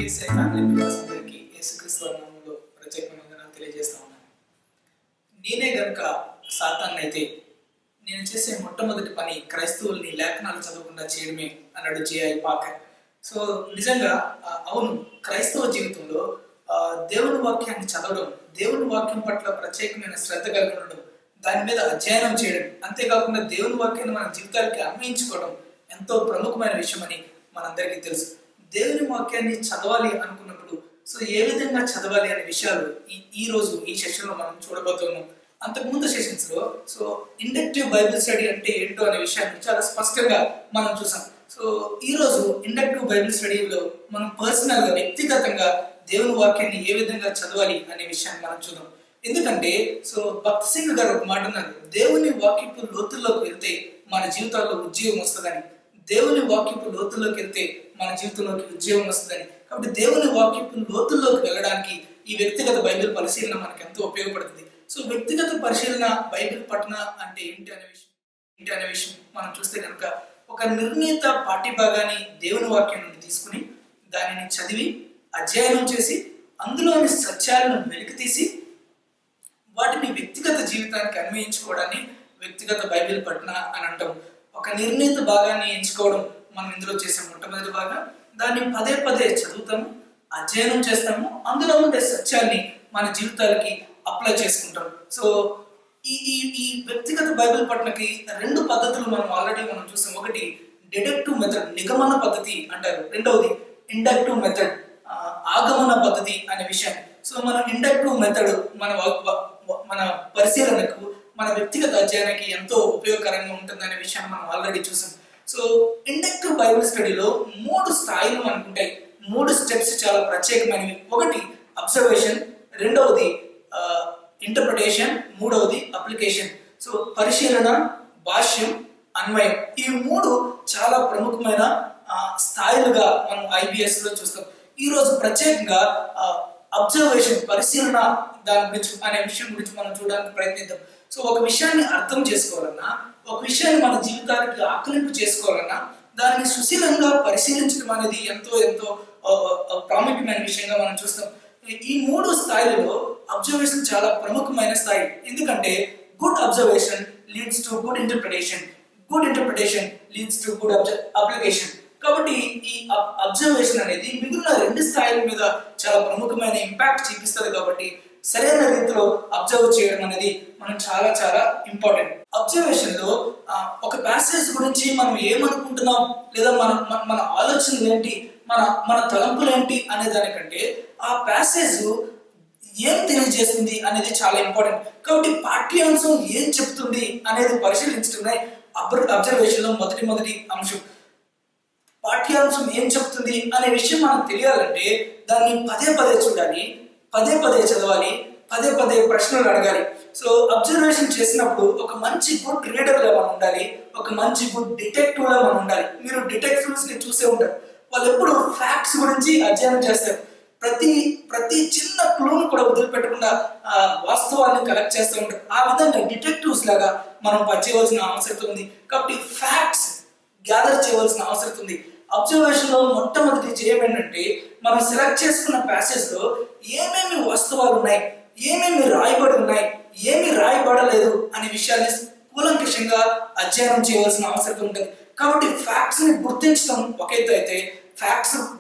యేసయ్య family members అందరికీ యేసుక్రీస్తు నామములో ప్రత్యేకమైన వందనాలు తెలియజేస్తా ఉన్నాను. నేనే గనుక సాతాన్ని అయితే నేను చేసే మొట్టమొదటి పని క్రైస్తవుల్ని లేఖనాలు చదవకుండా చేయడమే అన్నాడు జేఐ పాకర్. సో నిజంగా అవును, క్రైస్తవ జీవితంలో దేవుని వాక్యాన్ని చదవడం, దేవుని వాక్యం పట్ల ప్రత్యేకమైన శ్రద్ధ కలిగి ఉండడం, దాని మీద అధ్యయనం చేయడం, అంతేకాకుండా దేవుని వాక్యాన్ని మన జీవితాలకి అన్వయించుకోవడం ఎంతో ప్రముఖమైన విషయం అని మనందరికీ తెలుసు. దేవుని వాక్యాన్ని చదవాలి అనుకున్నప్పుడు సో ఏ విధంగా చదవాలి అనే విషయాలు ఈ రోజు ఈ సెషన్ లో మనం చూడబోతున్నాం. అంతకుముందు సెషన్స్ లో సో ఇండక్టివ్ బైబిల్ స్టడీ అంటే ఏంటో అనే విషయాన్ని చాలా స్పష్టంగా మనం చూసాం. సో ఈ రోజు ఇండక్టివ్ బైబిల్ స్టడీలో మనం పర్సనల్ గా వ్యక్తిగతంగా దేవుని వాక్యాన్ని ఏ విధంగా చదవాలి అనే విషయాన్ని మనం చూద్దాం. ఎందుకంటే సో భక్త్ సింగ్ గారు ఒక మాట అన్నారు, దేవుని వాక్యపు లోతుల్లోకి వెళ్తే మన జీవితాల్లో ఉద్యోగం వస్తుందని. దేవుని వాక్యపు లోతుల్లోకి వెళ్తే మన జీవితంలోకి ఉద్యోగం వస్తుందని. కాబట్టి దేవుని వాక్యపు లోతుల్లోకి వెళ్ళడానికి ఈ వ్యక్తిగత బైబిల్ పరిశీలన మనకు ఎంతో ఉపయోగపడుతుంది. సో వ్యక్తిగత పరిశీలన బైబిల్ పఠన అంటే ఏంటి అనే విషయం మనం చూస్తే కనుక ఒక నిర్ణీత పాఠ్యభాగాన్ని దేవుని వాక్యం నుండి తీసుకుని దానిని చదివి అధ్యయనం చేసి అందులోని సత్యాలను వెలికితీసి వాటిని వ్యక్తిగత జీవితానికి అన్వయించుకోవడాన్ని వ్యక్తిగత బైబిల్ పఠన అని అంటాం. ఒక నిర్ణీత భాగాన్ని ఎంచుకోవడం మనం ఇందులో చేసే మొట్టమొదటి భాగం. దాన్ని పదే పదే చదువుతాము, అధ్యయనం చేస్తాము, అందులో ఉండే సత్యాన్ని మన జీవితాలకి అప్లై చేసుకుంటాం. సో ఈ వ్యక్తిగత బైబిల్ పఠనకి రెండు పద్ధతులు మనం చూసాం. ఒకటి డిడక్టివ్ మెథడ్, నిగమన పద్ధతి అంటారు. రెండవది ఇండక్టివ్ మెథడ్, ఆగమన పద్ధతి అనే విషయాన్ని. సో మన ఇండక్టివ్ మెథడ్ మన పరిశీలనకు, మన వ్యక్తిగత అధ్యయనానికి ఎంతో ఉపయోగకరంగా ఉంటుందనే విషయాన్ని మనం ఆల్రెడీ చూసాం. సో ఇండక్టివ్ బైబిల్ స్టడీలో 3 స్థాయిలు మనకు ఉంటాయి. 3 స్టెప్స్ చాలా ప్రత్యేకమైనవి. ఒకటి అబ్జర్వేషన్, రెండవది ఇంటర్ప్రిటేషన్, మూడవది అప్లికేషన్. సో పరిశీలన, భాష్యం, అన్వయం, ఈ 3 చాలా ప్రముఖమైన స్థాయిలుగా మనం ఐబిఎస్ లో చూస్తాం. ఈ రోజు ప్రత్యేకంగా అబ్జర్వేషన్, పరిశీలన దాని గురించి అనే విషయం గురించి మనం చూడడానికి ప్రయత్నిద్దాం. సో ఒక విషయాన్ని అర్థం చేసుకోవాలన్నా, ఒక విషయాన్ని మన జీవితానికి ఆకలింపు చేసుకోవాలన్నా దానిని సుశీలంగా పరిశీలించడం అనేది ఎంతో ఎంతో ప్రాముఖ్యమైన విషయంగా మనం చూస్తాం. ఈ 3 స్థాయిలలో అబ్జర్వేషన్ చాలా ప్రముఖమైన స్థాయి. ఎందుకంటే good observation leads to good interpretation, good interpretation leads to good application. కాబట్టి ఈ అబ్జర్వేషన్ అనేది మిగిలిన 2 స్థాయిల మీద చాలా ప్రముఖమైన ఇంపాక్ట్ చూపిస్తుంది. కాబట్టి సరైన రీతిలో అబ్జర్వ్ చేయడం అనేది మనం చాలా చాలా ఇంపార్టెంట్. అబ్జర్వేషన్ లో ఒక ప్యాసేజ్ గురించి మనం ఏమనుకుంటున్నాం, లేదా మన ఆలోచనలు ఏంటి, మన తలంపులు ఏంటి అనే దానికంటే ఆ ప్యాసేజ్ ఏం తెలియజేస్తుంది అనేది చాలా ఇంపార్టెంట్. కాబట్టి పాఠ్యాంశం ఏం చెప్తుంది అనేది పరిశీలించడమే అబ్జర్వేషన్ లో మొదటి అంశం. పాఠ్యాంశం ఏం చెప్తుంది అనే విషయం మనకు తెలియాలంటే దాన్ని పదే పదే చూడాలి, పదే పదే చదవాలి, పదే పదే ప్రశ్నలు అడగాలి. సో అబ్జర్వేషన్ చేసినప్పుడు ఒక మంచి గుడ్ రీడర్ గా మనం ఉండాలి, ఒక మంచి గుడ్ డిటెక్టివ్ గా మనం ఉండాలి. మీరు డిటెక్టివ్స్ ని చూసే ఉంటారు, వాళ్ళు ఎప్పుడు ఫ్యాక్ట్స్ గురించి అధ్యయనం చేస్తారు. ప్రతి చిన్న క్లూను కూడా వదిలిపెట్టకుండా వాస్తవాన్ని కలెక్ట్ చేస్తూ ఉంటారు. ఆ విధంగా డిటెక్టివ్స్ లాగా మనం పనిచేయవలసిన అవసరం ఉంది. కాబట్టి ఫ్యాక్ట్స్ గ్యాదర్ చేయవలసిన అవసరం ఉంది. అబ్జర్వేషన్ లో మొట్టమొదటి చేయడం ఏంటంటే మనం సెలెక్ట్ చేసుకున్న ప్యాసేజ్ లో ఏమేమి వాస్తవాలు ఉన్నాయి, ఏమేమి రాయబడి ఉన్నాయి, ఏమి రాయబడలేదు అనే విషయాన్ని కూలంకషంగా అధ్యయనం చేయవలసిన అవసరం ఉంటుంది. కాబట్టి ఫ్యాక్ట్స్ ని గుర్తించడం ఒక ఎత్తు అయితే,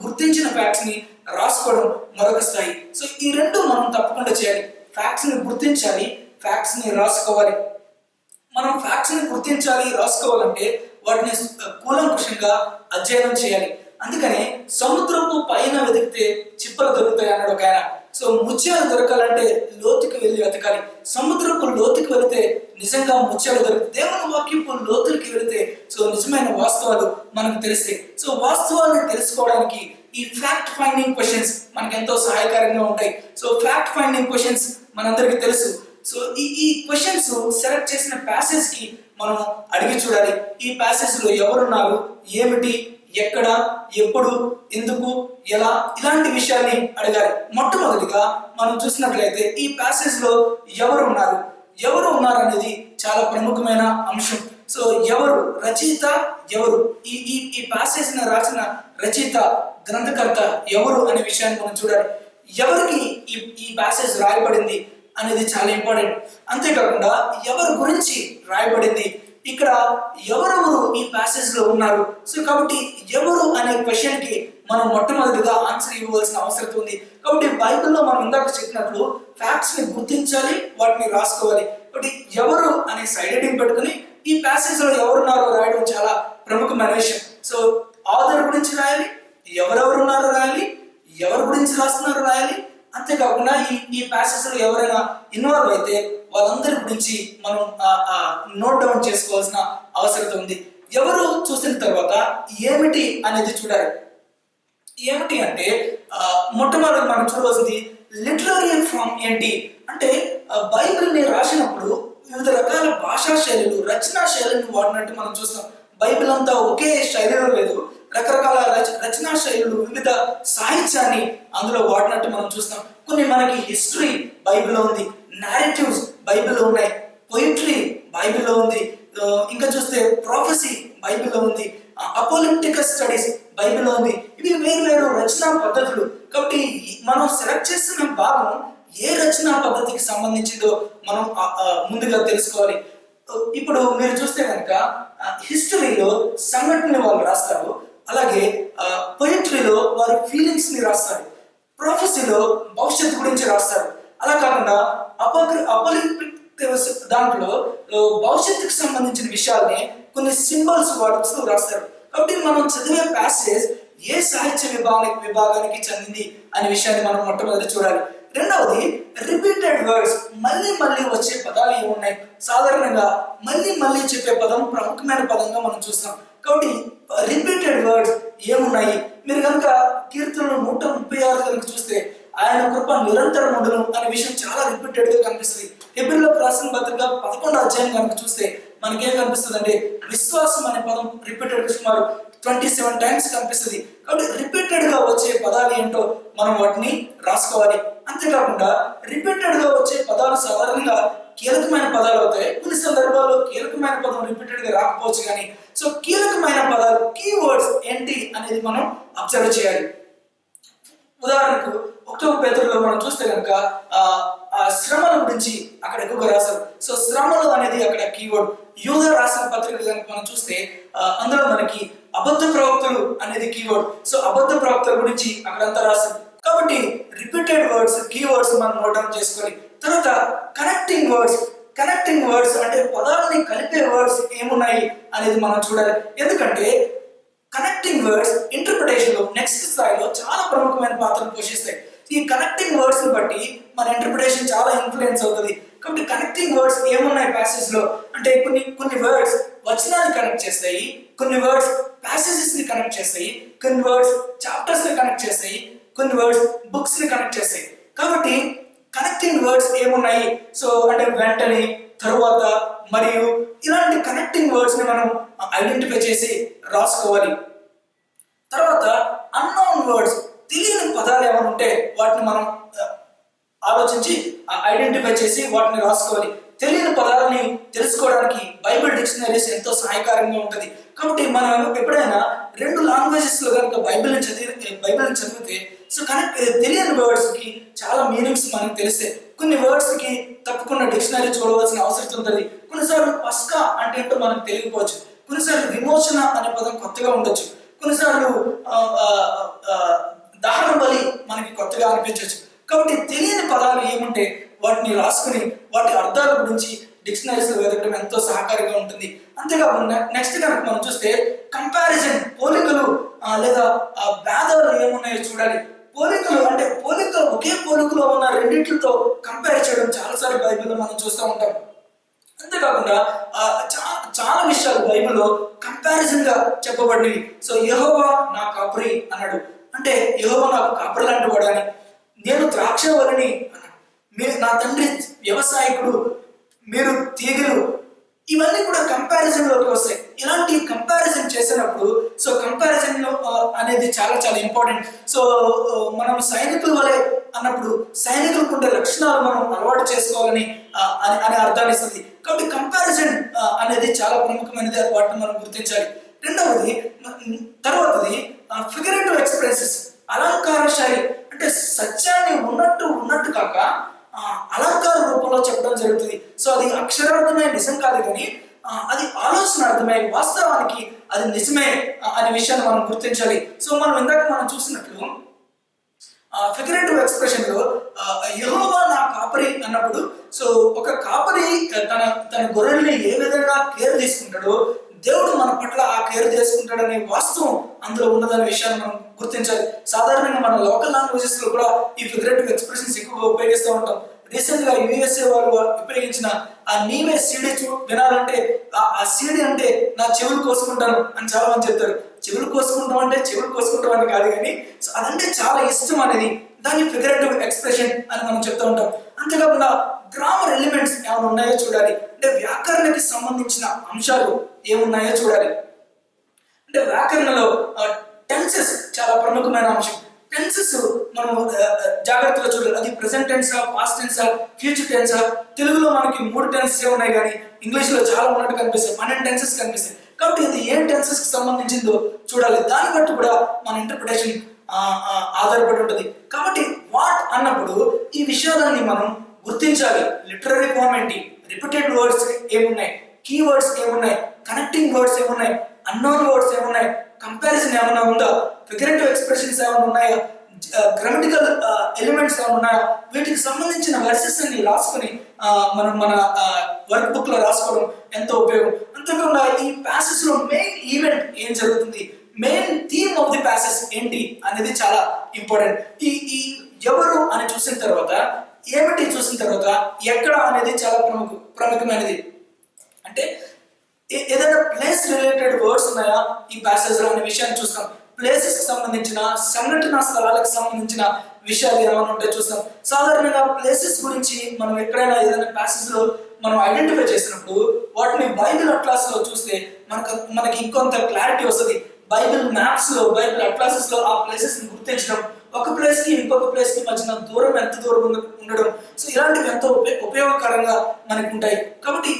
గుర్తించిన ఫ్యాక్ట్స్ ని రాసుకోవడం మరొక స్థాయి. సో ఈ 2 మనం తప్పకుండా చేయాలి. ఫ్యాక్ట్స్ ని గుర్తించాలి, ఫ్యాక్ట్స్ ని రాసుకోవాలి. మనం ఫ్యాక్ట్స్ ని గుర్తించాలి, రాసుకోవాలంటే వాటిని కూలంకషంగా అధ్యయనం చేయాలి. అందుకనే సముద్రపు పైన వెతికితే చిప్పలు దొరుకుతాయి అన్నాడు ఒక ఆయన. సో ముత్యాలు దొరకాలంటే లోతుకి వెళ్ళి వెతకాలి. సముద్రపు లోతుకి వెళితే నిజంగా ముత్యాలు దొరుకుతాయి. దేవుని వాక్యపు లోతులకి వెళితే సో నిజమైన వాస్తవాలు మనకు తెలుస్తాయి. సో వాస్తవాలను తెలుసుకోవడానికి ఈ ఫ్యాక్ట్ ఫైండింగ్ క్వశ్చన్స్ మనకు ఎంతో సహాయకరంగా ఉంటాయి. సో ఫ్యాక్ట్ ఫైండింగ్ క్వశ్చన్స్ మనందరికీ తెలుసు. సో ఈ క్వశ్చన్స్ సెలెక్ట్ చేసిన ప్యాసేజ్ కి మనం అడిగి చూడాలి. ఈ ప్యాసేజ్ లో ఎవరున్నారు, ఏమిటి, ఎక్కడ, ఎప్పుడు, ఎందుకు, ఎలా, ఇలాంటి విషయాన్ని అడగాలి. మొట్టమొదటిగా మనం చూసినట్లయితే ఈ ప్యాసేజ్ లో ఎవరు ఉన్నారు అనేది చాలా ప్రముఖమైన అంశం. సో ఎవరు, రచయిత ఎవరు, ఈ ఈ ఈ ప్యాసేజ్ రాసిన రచయిత, గ్రంథకర్త ఎవరు అనే విషయాన్ని మనం చూడాలి. ఎవరికి ఈ ఈ ప్యాసేజ్ రాయబడింది అనేది చాలా ఇంపార్టెంట్. అంతేకాకుండా ఎవరి గురించి రాయబడింది, ఇక్కడ ఎవరెవరు ఈ ప్యాసేజ్ లో ఉన్నారు. సో కాబట్టి ఎవరు అనే క్వశ్చన్ కి మనం మొట్టమొదటిగా ఆన్సర్ ఇవ్వవలసిన అవసరం ఉంది. కాబట్టి బైబిల్లో మనం ఇందాక చెప్పినట్లు ఫ్యాక్ట్స్ ని గుర్తించాలి, వాటిని రాసుకోవాలి. కాబట్టి ఎవరు అనే సైడ్ హెడ్డింగ్ పెట్టుకుని ఈ ప్యాసేజ్ లో ఎవరున్నారో రాయడం చాలా ప్రముఖమైన విషయం. సో ఆథర్ గురించి రాయాలి, ఎవరెవరు ఉన్నారో రాయాలి, ఎవరి గురించి రాస్తున్నారో రాయాలి. అంతేకాకుండా ఈ ప్యాసేజ్ లో ఎవరైనా ఇన్వాల్వ్ అయితే వాళ్ళందరి గురించి మనం నోట్ డౌన్ చేసుకోవాల్సిన అవసరం ఉంది. ఎవరు చూసిన తర్వాత ఏమిటి అనేది చూడాలి. ఏమిటి అంటే మొట్టమొదటి మనం చూడవలసింది లిటరరీ ఫామ్ ఏంటి అంటే, బైబిల్ ని రాసినప్పుడు వివిధ రకాల భాషా శైలులు, రచనా శైలిని వాడినట్టు మనం చూస్తాం. బైబిల్ అంతా ఒకే శైలిలో లేదు, రకరకాల రచనా శైలులు, వివిధ సాహిత్యాన్ని అందులో వాడినట్టు మనం చూస్తాం. కొన్ని మనకి హిస్టరీ బైబిల్లో ఉంది, నారేటివ్స్ బైబిల్లో ఉన్నాయి, పొయిట్రీ బైబిల్లో ఉంది, ఇంకా చూస్తే ప్రొఫెసీ బైబిల్లో ఉంది, అపోలిటికల్ స్టడీస్ బైబిల్లో ఉంది. ఇవి వేరు వేరు రచనా పద్ధతులు. కాబట్టి మనం సెలెక్ట్ చేస్తున్న భాగం ఏ రచనా పద్ధతికి సంబంధించిందో మనం ముందుగా తెలుసుకోవాలి. ఇప్పుడు మీరు చూస్తే కనుక హిస్టరీలో సంఘటనలు వాళ్ళు రాస్తారు, అలాగే పొయిట్రీలో వారి ఫీలింగ్స్ ని రాస్తారు, ప్రొఫెసీలో భవిష్యత్తు గురించి రాస్తారు. అలా కాకుండా దాంట్లో భవిష్యత్తుకు సంబంధించిన విషయాల్ని కొన్ని సింబల్స్ వాడుతూ రాస్తారు. కాబట్టి మనం చదివే ప్యాసేజ్ ఏ సాహిత్య విభాగానికి చెందింది అనే విషయాన్ని మనం మొట్టమొదటి చూడాలి. రెండవది రిపీటెడ్ వర్డ్స్, మళ్ళీ మళ్ళీ వచ్చే పదాలు ఏమున్నాయి. సాధారణంగా మళ్ళీ మళ్ళీ చెప్పే పదం ప్రముఖమైన పదంగా మనం చూస్తాం. కాబట్టి రిపీటెడ్ వర్డ్స్ ఏమున్నాయి. మీరు కనుక కీర్తనలు 136 కనుక చూస్తే ఆయన కృప నిరంతరం ఉండును అనే విషయం చాలా రిపీటెడ్ గా కనిపిస్తుంది. హెబ్రీయులకు రాసిన పత్రిక 11వ అధ్యాయం కనుక చూస్తే మనకేం కనిపిస్తుంది అంటే విశ్వాసం అనే పదం రిపీటెడ్ గా సుమారు 27 టైమ్స్ కనిపిస్తుంది. కాబట్టి రిపీటెడ్ గా వచ్చే పదాలు ఏంటో మనం వాటిని రాసుకోవాలి. అంతేకాకుండా రిపీటెడ్ గా వచ్చే పదాలు సాధారణంగా కీలకమైన పదాలు అవుతాయి. కొన్ని సందర్భాల్లో కీలకమైన పదం రిపీటెడ్ గా రాకపోవచ్చు, కానీ సో కీలకమైన పదాలు, కీవర్డ్స్ ఏంటి అనేది మనం అబ్జర్వ్ చేయాలి. ఉదాహరణకు 1వ పేతురులో మనం చూస్తే కనుక శ్రమల గురించి అక్కడ ఎక్కువగా రాశారు. సో శ్రమలు అనేది అక్కడ కీవర్డ్. యూద రాసిన పత్రిక కనుక మనం చూస్తే అందులో మనకి అబద్ధ ప్రవక్తలు అనేది కీవర్డ్. సో అబద్ధ ప్రవక్తల గురించి అక్కడంతా రాశారు. కాబట్టి రిపీటెడ్ వర్డ్స్, కీవర్డ్స్ మనం నోట్ డౌన్ చేసుకోవాలి. తర్వాత కనెక్టింగ్ వర్డ్స్, కనెక్టింగ్ వర్డ్స్ అంటే పదాలని కలిపే వర్డ్స్ ఏమున్నాయి అనేది మనం చూడాలి. ఎందుకంటే కనెక్టింగ్ వర్డ్స్ ఇంటర్ప్రిటేషన్ లో నెక్స్ట్ స్థాయిలో చాలా ప్రముఖమైన పాత్రను పోషిస్తాయి. ఈ కనెక్టింగ్ వర్డ్స్ ని బట్టి మన ఇంటర్ప్రిటేషన్ చాలా ఇన్ఫ్లుయెన్స్ అవుతుంది. కాబట్టి కనెక్టింగ్ వర్డ్స్ ఏమున్నాయి ప్యాసేజ్ లో అంటే కొన్ని వర్డ్స్ వచనాన్ని కనెక్ట్ చేస్తాయి, కొన్ని వర్డ్స్ ప్యాసేజెస్ ని కనెక్ట్ చేస్తాయి, కొన్ని వర్డ్స్ చాప్టర్స్ ని కనెక్ట్ చేస్తాయి, కొన్ని వర్డ్స్ బుక్స్ ని కనెక్ట్ చేస్తాయి. కాబట్టి కనెక్టింగ్ వర్డ్స్ ఏమున్నాయి, సో అంటే వెంటనే, తరువాత, మరియు ఇలాంటి కనెక్టింగ్ వర్డ్స్ ని మనం ఐడెంటిఫై చేసి రాసుకోవాలి. తర్వాత అన్నోన్ వర్డ్స్, తెలియని పదాలు ఏమైనా ఉంటే వాటిని మనం ఆలోచించి ఐడెంటిఫై చేసి వాటిని రాసుకోవాలి. తెలియని పదాలని తెలుసుకోవడానికి బైబిల్ డిక్షనరీస్ ఎంతో సహాయకారంగా ఉంటుంది. కాబట్టి మనం ఎప్పుడైనా 2 లాంగ్వేజెస్ లో కనుక బైబిల్ని చదివితే సో తెలియని వర్డ్స్ కి చాలా మీనింగ్స్ మనకు తెలిస్తే, కొన్ని వర్డ్స్ కి తప్పకుండా డిక్షనరీ చూడవలసిన అవసరం ఉంటుంది. కొన్నిసార్లు పస్కా అంటే ఏంటో మనకు తెలియకపోవచ్చు, కొన్నిసార్లు విమోచన అనే పదం కొత్తగా ఉండొచ్చు, కొన్నిసార్లు దహన బలి మనకి కొత్తగా అనిపించవచ్చు. కాబట్టి తెలియని పదాలు ఏముంటే వాటిని రాసుకుని వాటి అర్థాల గురించి డిక్షనరీస్ లో వెతకడం ఎంతో సహకారంగా ఉంటుంది. అంతేకాకుండా నెక్స్ట్ కనుక మనం చూస్తే కంపారిజన్, పోలికలు లేదా భేదాలు ఏమున్నాయో చూడాలి. పోలికలు అంటే ఒకే పోలికలో ఉన్న రెండింటితో కంపేర్ చేయడం చాలాసార్లు బైబిల్లో మనం చూస్తూ ఉంటాం. అంతేకాకుండా చాలా విషయాలు బైబిల్లో కంపారిజన్ గా చెప్పబడినవి. సో యెహోవా నా కాపరి అన్నాడు అంటే యెహోవా నాకు కాపరి లాంటి వాడు అని, నేను ద్రాక్షవల్లిని అన్నాడు, మీరు నా తండ్రి వ్యవసాయకుడు, మీరు తీగలు, ఇవన్నీ కూడా కంపారిజన్ లోకి వస్తాయి. ఇలాంటి కంపారిజన్ చేసినప్పుడు సో కంపారిజన్ అనేది చాలా చాలా ఇంపార్టెంట్. సో మనం సైనికుల వలె అన్నప్పుడు సైనికులకు ఉండే లక్షణాలు మనం అలవాటు చేసుకోవాలని అనే అర్థాన్ని ఇస్తుంది. కాబట్టి కంపారిజన్ అనేది చాలా ప్రముఖమైనది, వాటిని మనం గుర్తించాలి. రెండవది తర్వాతది ఫిగరేటివ్ ఎక్స్ప్రెసెస్, అలంకార శైలి. అంటే సత్యాన్ని ఉన్నట్టు కాక అలంకార రూపంలో చెప్పడం జరుగుతుంది. సో అది అక్షరార్థమే నిజం కాదు, కానీ అది ఆలోచన అర్థమై వాస్తవానికి అది నిజమే అనే విషయాన్ని మనం గుర్తించాలి. సో మనం చూసినట్లు ఫిగరేటివ్ ఎక్స్ప్రెషన్ లో యెహోవా నా కాపరి అన్నప్పుడు, సో ఒక కాపరి తన గొర్రెల్ని ఏ విధంగా కేర్ తీసుకుంటాడో దేవుడు మన పట్ల ఆ కేర్ చేసుకుంటాడనే వాస్తవం అందులో ఉన్నదనే విషయాన్ని మనం గుర్తించాలి. సాధారణంగా మన లోకల్ లాంగ్వేజెస్ లో కూడా ఈ ఫిగరేటివ్ ఎక్స్ప్రెషన్స్ ఎక్కువగా ఉపయోగిస్తూ ఉంటాం. రీసెంట్ గా USA వాళ్ళు ఉపయోగించిన ఆ నీవే సీడీ వినాలంటే ఆ సీడీ అంటే నా చెవులు కోసుకుంటాను అని చాలా మంది చెప్తారు. చెవులు కోసుకుంటాం అంటే చెవులు కోసుకుంటాం అని కాదు, కానీ అదంటే చాలా ఇష్టం అనేది దాన్ని ఫిగరేటివ్ ఎక్స్ప్రెషన్ అని మనం చెప్తూ ఉంటాం. అంతేకాకుండా గ్రామర్ ఎలిమెంట్స్ ఏమైనా ఉన్నాయో చూడాలి. అంటే వ్యాకరణకి సంబంధించిన అంశాలు ఏమున్నాయో చూడాలి. అంటే వ్యాకరణలో టెన్సెస్ చాలా ప్రముఖమైన అంశం. టెన్సెస్ మనం జాగ్రత్తగా చూడాలి. అది present tense, past tense, future tense. తెలుగులో మనకి 3 టెన్సెస్ ఉన్నాయి, కానీ ఇంగ్లీష్ లో చాలా ఉన్నట్టు కనిపిస్తాయి, 12 టెన్సెస్ కనిపిస్తాయి. కాబట్టి ఇది ఏ టెన్సెస్ కి సంబంధించిందో చూడాలి. దాన్ని బట్టి కూడా మన ఇంటర్ప్రిటేషన్ ఆధారపడి ఉంటుంది. కాబట్టి వాట్ అన్నప్పుడు ఈ విషయాలన్నీ మనం గుర్తించాలి. లిటరరీ ఫామ్ ఏంటి, రిపీటెడ్ వర్డ్స్ ఏమున్నాయి, కీ వర్డ్స్ ఏమున్నాయి, కనెక్టింగ్ వర్డ్స్ ఏమున్నాయి, అన్నోన్ వర్డ్స్ ఏమున్నాయి, కంపారిజన్ ఏమైనా ఉందా, ఫిగరేటివ్ ఎక్స్ప్రెషన్స్ ఏమైనా ఉన్నాయా, గ్రామటికల్ ఎలిమెంట్స్ ఏమైనా ఉన్నాయా, వీటికి సంబంధించిన వర్సెస్ అన్ని రాసుకొని మనం మన వర్క్ బుక్ లో రాసుకోవడం ఎంతో ఉపయోగం. అంతేకాకుండా ఈ ప్యాసెస్ లో మెయిన్ ఈవెంట్ ఏం జరుగుతుంది, main theme of the passes ఏంటి అనేది చాలా ఇంపార్టెంట్. ఈ ఎవరు అని చూసిన తర్వాత, ఏమిటి చూసిన తర్వాత, ఎక్కడ అనేది చాలా ప్రముఖమైనది. అంటే ఏదైనా ప్లేస్ రిలేటెడ్ వర్డ్స్ ఉన్నాయా ఈ ప్యాసేజ్ లో అనే విషయాన్ని చూస్తాం. ప్లేసెస్ కి సంబంధించిన, సంఘటన స్థలాలకు సంబంధించిన విషయాలు ఏమైనా ఉంటే చూస్తాం. సాధారణంగా ప్లేసెస్ గురించి మనం ఎక్కడైనా ఏదైనా ప్యాసేజ్ లో మనం ఐడెంటిఫై చేసినప్పుడు వాటిని బైబిల్ అట్లాస్ లో చూస్తే మనకి ఇంకొంత క్లారిటీ వస్తుంది. బైబిల్ మ్యాప్స్ లో, బైబిల్ అట్లాసెస్ లో ఆ ప్లేసెస్ ని గుర్తించడం, ఒక ప్లేస్ కి ఇంకొక ప్లేస్ కి మధ్యన దూరం ఎంత దూరం ఉండడం, సో ఇలాంటివి ఎంతో ఉపయోగకరంగా మనకు ఉంటాయి. కాబట్టి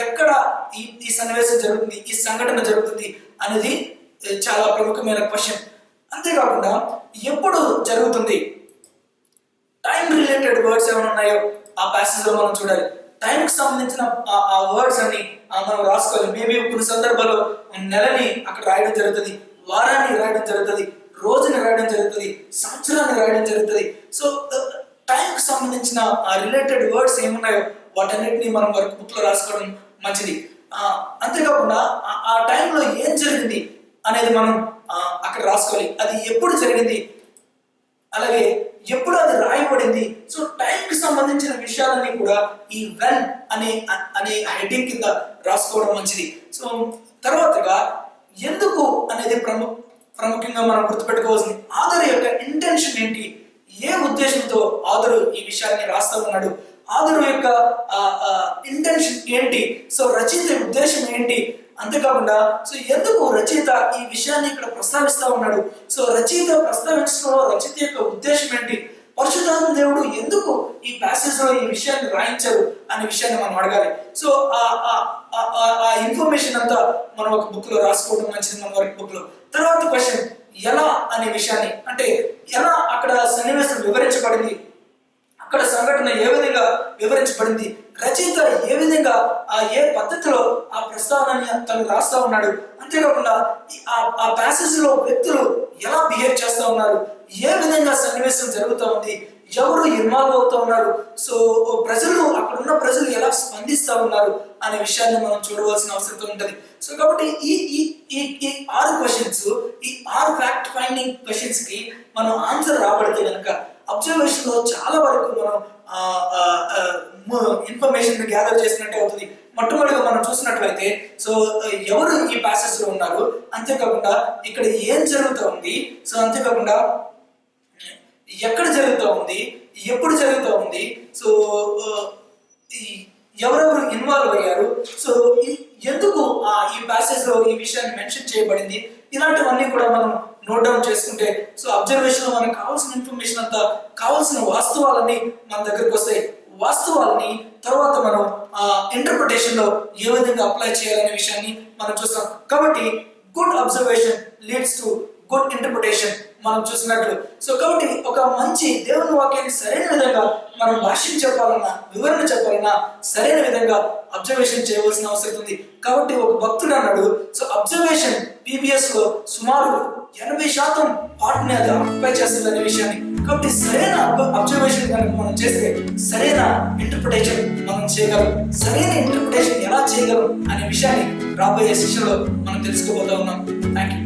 ఎక్కడ ఈ సన్నివేశం జరుగుతుంది, ఈ సంఘటన జరుగుతుంది అనేది చాలా ప్రముఖమైన క్వశ్చన్. అంతేకాకుండా ఎప్పుడు జరుగుతుంది, టైం రిలేటెడ్ వర్డ్స్ ఏమైనా ఉన్నాయో ఆ ప్యాసేజ్ లో మనం చూడాలి. టైం కి సంబంధించిన ఆ వర్డ్స్ అన్ని మనం రాసుకోవాలి. మేబీ కొన్ని సందర్భాల్లో నెలని అక్కడ రాయడం జరుగుతుంది, వారాన్ని రాయడం జరుగుతుంది, రోజుని రాయడం జరుగుతుంది, సంవత్సరాన్ని రాయడం జరుగుతుంది. సో టైం కి సంబంధించిన ఆ రిలేటెడ్ వర్డ్స్ ఏమున్నాయో వాటన్నిటిని మనం వర్క్ బుక్ లో రాసుకోవడం మంచిది. అంతేకాకుండా ఆ టైంలో ఏం జరిగింది అనేది మనం అక్కడ రాసుకోవాలి. అది ఎప్పుడు జరిగింది, అలాగే ఎప్పుడు అది రాయబడింది. సో టైం కి సంబంధించిన విషయాలన్నీ కూడా ఈ వెన్ అనే హెడ్డింగ్ కింద రాసుకోవడం మంచిది. సో తర్వాతగా ఎందుకు అనేది ప్రాముఖ్యంగా మనం గుర్తుపెట్టుకోవాల్సింది. ఆథర్ యొక్క ఇంటెన్షన్ ఏంటి, ఏ ఉద్దేశంతో ఆథర్ ఈ విషయాన్ని రాస్తా ఉన్నాడు, ఆథర్ యొక్క ఇంటెన్షన్ ఏంటి, సో రచయిత ఉద్దేశం ఏంటి. అంతేకాకుండా సో ఎందుకు రచయిత ఈ విషయాన్ని ఇక్కడ ప్రస్తావిస్తా ఉన్నాడు, సో రచయిత ప్రస్తావించడంలో రచయిత యొక్క ఉద్దేశం ఏంటి, పరిశుద్ధాత్మ దేవుడు ఎందుకు ఈ ప్యాసేజ్ లో ఈ విషయాన్ని రాయించారు అనే విషయాన్ని మనం అడగాలి. సో ఆ ఇన్ఫర్మేషన్ అంతా మనం ఒక బుక్ లో రాసుకోవడం మంచిది, మన వర్క్ బుక్ లో. తర్వాత క్వశ్చన్ ఎలా అనే విషయాన్ని, అంటే ఎలా అక్కడ సన్నివేశం వివరించబడింది, అక్కడ సంఘటన ఏ విధంగా వివరించబడింది, రచయిత ఏ విధంగా ఏ పద్ధతిలో ఆ ప్రస్తావనని తను రాస్తా ఉన్నాడు. అంతేకాకుండా ఆ ప్యాసేజ్ లో వ్యక్తులు ఎలా బిహేవ్ చేస్తా ఉన్నారు, ఏ విధంగా సన్నివేశం జరుగుతూ ఉంది, ఎవరు ఇన్వాల్వ్ అవుతూ ఉన్నారు, సో ప్రజలు అక్కడ ఉన్న ప్రజలు ఎలా స్పందిస్తూ ఉన్నారు అనే విషయాన్ని మనం చూడవలసిన అవసరం ఉంటుంది. సో కాబట్టి ఈ 6 క్వశ్చన్స్, ఈ 6 ఫ్యాక్ట్ ఫైండింగ్ క్వశ్చన్స్ కి మనం ఆన్సర్ రాబడితే కనుక అబ్జర్వేషన్ లో చాలా వరకు మనం ఇన్ఫర్మేషన్ గ్యాదర్ చేసినట్టే అవుతుంది. మొట్టమొదటిగా మనం చూసినట్లయితే సో ఎవరు ఈ ప్యాసెజ్ లో ఉన్నారు, అంతేకాకుండా ఇక్కడ ఏం జరుగుతూ ఉంది, సో అంతేకాకుండా ఎక్కడ జరుగుతూ ఉంది, ఎప్పుడు జరుగుతూ ఉంది, సో ఎవరెవరు ఇన్వాల్వ్ అయ్యారు, సో ఎందుకు ఈ ప్యాసేజ్ లో ఈ విషయాన్ని మెన్షన్ చేయబడింది, ఇలాంటివన్నీ కూడా మనం నోట్ డౌన్ చేసుకుంటే సో అబ్జర్వేషన్ లో మనకు కావాల్సిన ఇన్ఫర్మేషన్ అంతా, కావాల్సిన వాస్తవాలన్నీ మన దగ్గరకు వస్తాయి. వాస్తవాల్ని తర్వాత మనం ఇంటర్ప్రిటేషన్ లో ఏ విధంగా అప్లై చేయాలనే విషయాన్ని మనం చూస్తాం. కాబట్టి good observation leads to good interpretation మనం చూసినట్లు. సో కాబట్టి ఒక మంచి దేవుని వాక్యాన్ని సరైన విధంగా మనం భాష్యం చెప్పాలన్నా, వివరణ చెప్పాలన్నా సరైన విధంగా అబ్జర్వేషన్ చేయవలసిన అవసరం ఉంది. కాబట్టి ఒక భక్తుడు అన్నాడు, సో అబ్జర్వేషన్ పీబీఎస్ లో సుమారు 80% పార్ట్ని అది అప్లై చేస్తుంది అనే విషయాన్ని. కాబట్టి సరైన అబ్జర్వేషన్ కనుక మనం చేస్తే సరైన ఇంటర్ప్రిటేషన్ మనం చేయగలం. సరైన ఇంటర్ప్రిటేషన్ ఎలా చేయగలం అనే విషయాన్ని రాబోయే సెషన్లో మనం తెలుసుకోబోతా ఉన్నాం. Thank you.